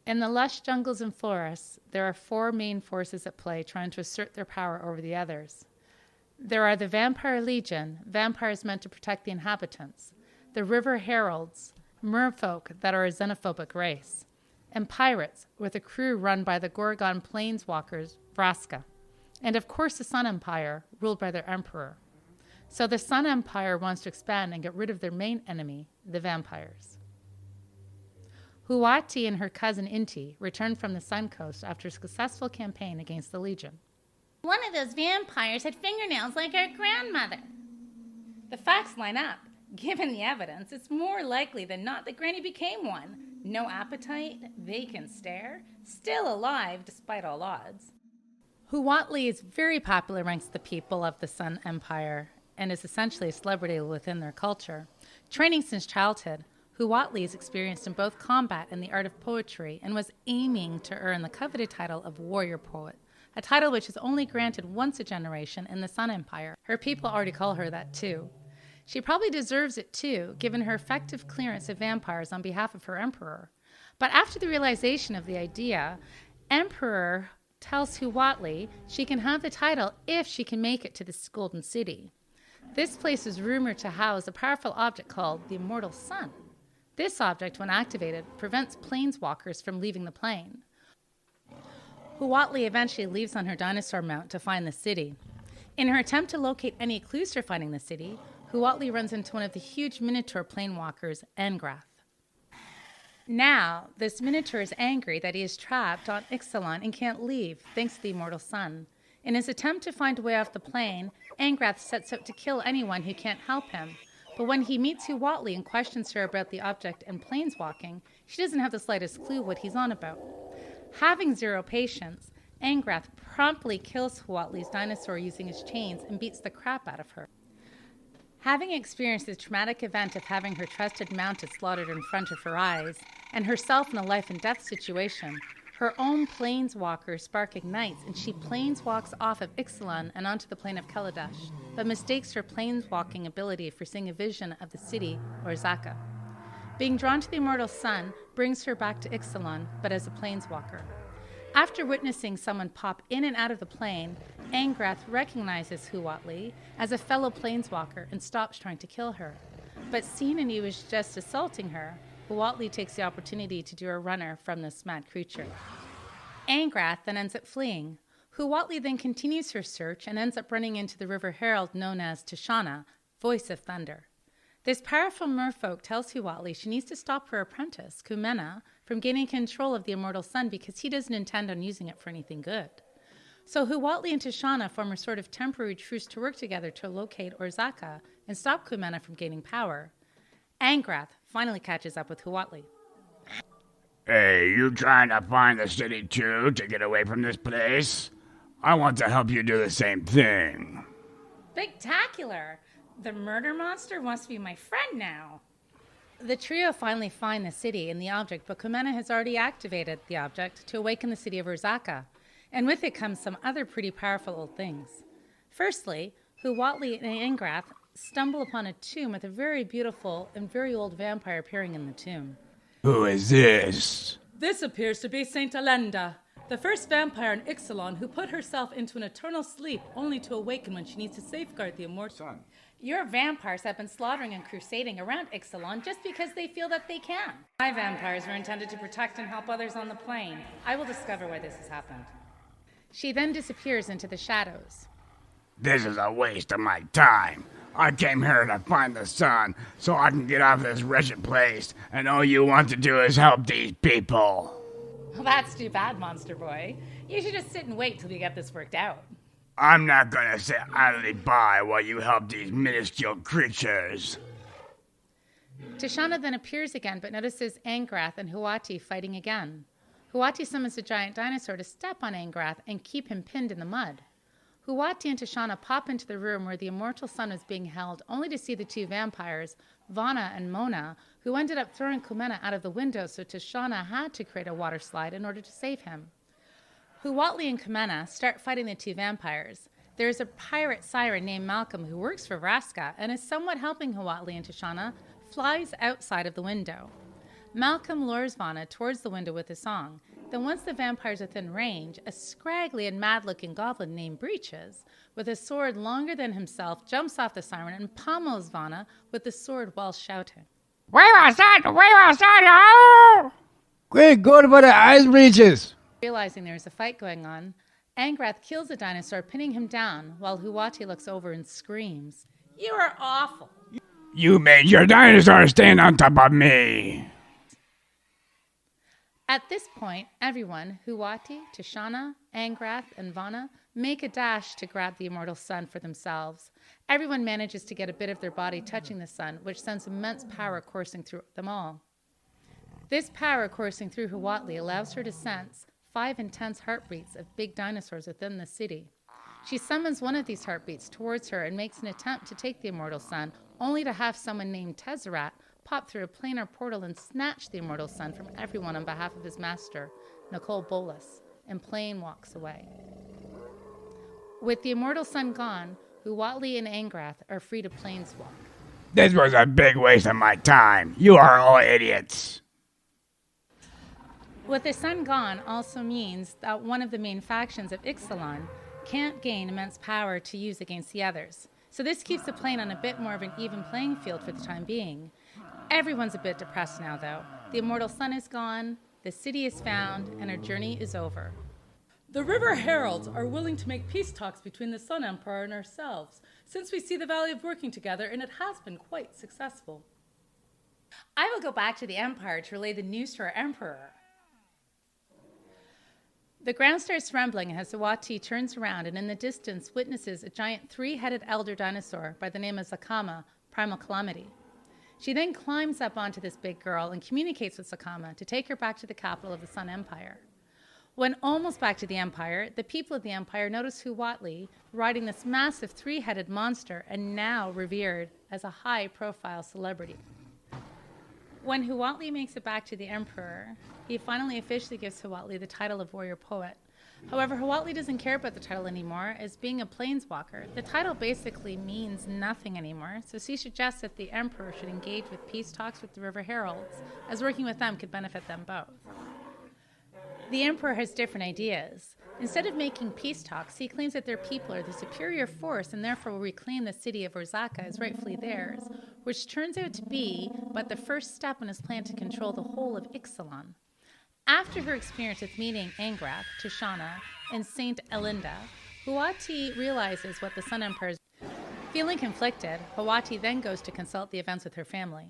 In the lush jungles and forests, there are four main forces at play trying to assert their power over the others. There are the Vampire Legion, vampires meant to protect the inhabitants, the River Heralds, merfolk that are a xenophobic race, and pirates, with a crew run by the Gorgon planeswalkers, Vraska, and of course the Sun Empire, ruled by their emperor. So the Sun Empire wants to expand and get rid of their main enemy, the vampires. Huati and her cousin Inti returned from the Sun Coast after a successful campaign against the Legion. One of those vampires had fingernails like our grandmother. The facts line up. Given the evidence, it's more likely than not that Granny became one. No appetite, vacant stare, still alive despite all odds. Huatli is very popular amongst the people of the Sun Empire and is essentially a celebrity within their culture. Training since childhood, Huatli is experienced in both combat and the art of poetry and was aiming to earn the coveted title of warrior poet, a title which is only granted once a generation in the Sun Empire. Her people already call her that too. She probably deserves it too, given her effective clearance of vampires on behalf of her emperor. But after the realization of the idea, Emperor tells Huatli she can have the title if she can make it to this golden city. This place is rumored to house a powerful object called the Immortal Sun. This object, when activated, prevents planeswalkers from leaving the plane. Huatli eventually leaves on her dinosaur mount to find the city. In her attempt to locate any clues for finding the city, Huatli runs into one of the huge minotaur planewalkers, Angrath. Now, this minotaur is angry that he is trapped on Ixalan and can't leave, thanks to the Immortal Sun. In his attempt to find a way off the plane, Angrath sets out to kill anyone who can't help him. But when he meets Huatli and questions her about the object and planeswalking, she doesn't have the slightest clue what he's on about. Having zero patience, Angrath promptly kills Huatli's dinosaur using his chains and beats the crap out of her. Having experienced the traumatic event of having her trusted mounted slaughtered in front of her eyes, and herself in a life and death situation, her own planeswalker spark ignites and she planeswalks off of Ixalan and onto the plane of Kaladesh, but mistakes her planeswalking ability for seeing a vision of the city, Orzaka. Being drawn to the Immortal Sun brings her back to Ixalan, but as a planeswalker. After witnessing someone pop in and out of the plane, Angrath recognizes Huatli as a fellow planeswalker and stops trying to kill her. But seeing he was just assaulting her, Huatli takes the opportunity to do a runner from this mad creature. Angrath then ends up fleeing. Huatli then continues her search and ends up running into the River Herald known as Tishana, Voice of Thunder. This powerful merfolk tells Huatli she needs to stop her apprentice, Kumena, from gaining control of the Immortal Sun because he doesn't intend on using it for anything good. So Huatli and Tishana form a sort of temporary truce to work together to locate Orzaka and stop Kumena from gaining power. Angrath finally catches up with Huatli. Hey, you trying to find the city too to get away from this place? I want to help you do the same thing. Spectacular! The murder monster wants to be my friend now. The trio finally find the city and the object, but Kumena has already activated the object to awaken the city of Orzaka, and with it comes some other pretty powerful things. Firstly, Huatli and Angrath stumble upon a tomb with a very beautiful and very old vampire appearing in the tomb. Who is this? This appears to be Saint Alenda, the first vampire in Ixalan who put herself into an eternal sleep only to awaken when she needs to safeguard the Immortal Sun. Your vampires have been slaughtering and crusading around Ixalan just because they feel that they can. My vampires were intended to protect and help others on the plane. I will discover why this has happened. She then disappears into the shadows. This is a waste of my time. I came here to find the sun so I can get off this wretched place, and all you want to do is help these people. Well, that's too bad, Monster Boy. You should just sit and wait till we get this worked out. I'm not gonna sit idly by while you help these minuscule creatures. Tishana then appears again, but notices Angrath and Huati fighting again. Huati summons a giant dinosaur to step on Angrath and keep him pinned in the mud. Huati and Tishana pop into the room where the Immortal Sun is being held, only to see the two vampires, Vana and Mona, who ended up throwing Kumena out of the window, so Tishana had to create a water slide in order to save him. Huatli and Kumena start fighting the two vampires. There is a pirate siren named Malcolm who works for Vraska and is somewhat helping Huatli, and Tishana flies outside of the window. Malcolm lures Vanna towards the window with a song. Then once the vampire's within range, a scraggly and mad-looking goblin named Breeches, with a sword longer than himself, jumps off the siren and pommels Vanna with the sword while shouting. Where was that? Oh! Quick, go to the ice breeches. Realizing there is a fight going on, Angrath kills the dinosaur, pinning him down, while Huati looks over and screams, You are awful. You made your dinosaur stand on top of me. At this point, everyone, Huati, Tishana, Angrath, and Vanna, make a dash to grab the immortal sun for themselves. Everyone manages to get a bit of their body touching the sun, which sends immense power coursing through them all. This power coursing through Huatli allows her to sense 5 intense heartbeats of big dinosaurs within the city. She summons one of these heartbeats towards her and makes an attempt to take the immortal sun, only to have someone named Tezzeret pop through a planar portal and snatch the immortal sun from everyone on behalf of his master, Nicole Bolas, and plane walks away. With the immortal sun gone, Huatli and Angrath are free to planeswalk. This was a big waste of my time. You are all idiots. With the sun gone also means that one of the main factions of Ixalan can't gain immense power to use against the others. So this keeps the plane on a bit more of an even playing field for the time being. Everyone's a bit depressed now, though. The immortal sun is gone, the city is found, and our journey is over. The River Heralds are willing to make peace talks between the Sun Emperor and ourselves, since we see the value of working together, and it has been quite successful. I will go back to the Empire to relay the news to our Emperor. The ground starts trembling as Huati turns around and in the distance witnesses a giant 3-headed elder dinosaur by the name of Zakama, Primal Calamity. She then climbs up onto this big girl and communicates with Zakama to take her back to the capital of the Sun Empire. When almost back to the Empire, the people of the Empire notice Huatli riding this massive 3-headed monster and now revered as a high-profile celebrity. When Huatli makes it back to the Emperor, he finally officially gives Huatli the title of warrior poet. However, Huatli doesn't care about the title anymore, as being a planeswalker, the title basically means nothing anymore, so she suggests that the Emperor should engage with peace talks with the River Heralds, as working with them could benefit them both. The Emperor has different ideas. Instead of making peace talks, he claims that their people are the superior force and therefore will reclaim the city of Orzaka as rightfully theirs, which turns out to be but the first step in his plan to control the whole of Ixalan. After her experience with meeting Angrath, Tishana, and Saint Elinda, Huati realizes what the Sun Emperor is. Feeling conflicted, Huati then goes to consult the events with her family.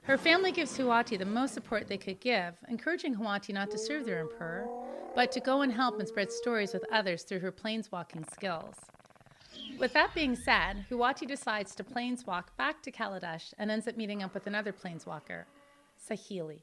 Her family gives Huati the most support they could give, encouraging Huati not to serve their emperor, but to go and help and spread stories with others through her planeswalking skills. With that being said, Huati decides to planeswalk back to Kaladesh and ends up meeting up with another planeswalker, Sahili.